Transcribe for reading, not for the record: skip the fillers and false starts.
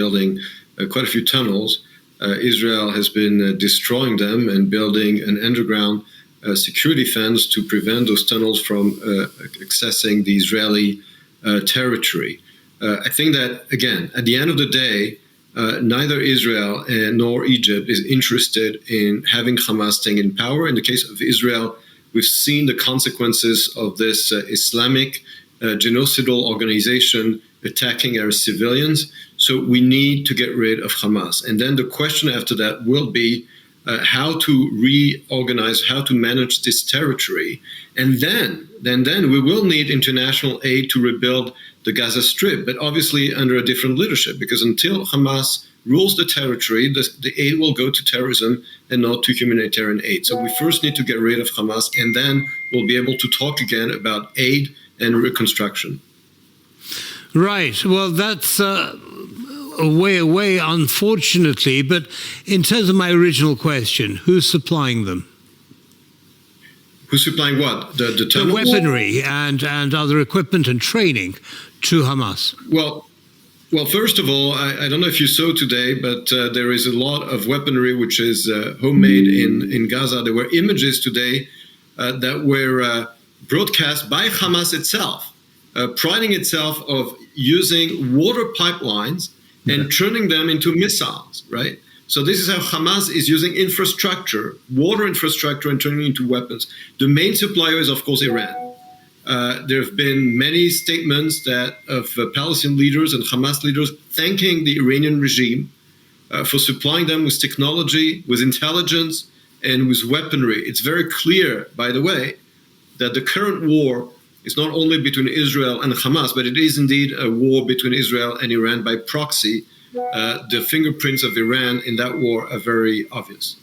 building quite a few tunnels. Israel has been destroying them and building an underground security fence to prevent those tunnels from accessing the Israeli territory. I think that, again, at the end of the day, neither Israel nor Egypt is interested in having Hamas staying in power. In the case of Israel, we've seen the consequences of this Islamic genocidal organization attacking our civilians. So we need to get rid of Hamas. And then the question after that will be how to reorganize, how to manage this territory. And then we will need international aid to rebuild the Gaza Strip, but obviously under a different leadership, because until Hamas rules the territory, the aid will go to terrorism and not to humanitarian aid. So we first need to get rid of Hamas, and then we'll be able to talk again about aid and reconstruction. Right. Well, that's a way away, unfortunately. But in terms of my original question, who's supplying them? Who's supplying what? The tunnels? The weaponry and other equipment and training to Hamas. Well, first of all, I don't know if you saw today, but there is a lot of weaponry which is homemade in Gaza. There were images today that were broadcast by Hamas itself, priding itself of using water pipelines and turning them into missiles, right? So this is how Hamas is using infrastructure, water infrastructure, and turning it into weapons. The main supplier is, of course, Iran. There have been many statements of Palestinian leaders and Hamas leaders thanking the Iranian regime for supplying them with technology, with intelligence, and with weaponry. It's very clear, by the way, that the current war is not only between Israel and Hamas, but it is indeed a war between Israel and Iran by proxy. The fingerprints of Iran in that war are very obvious.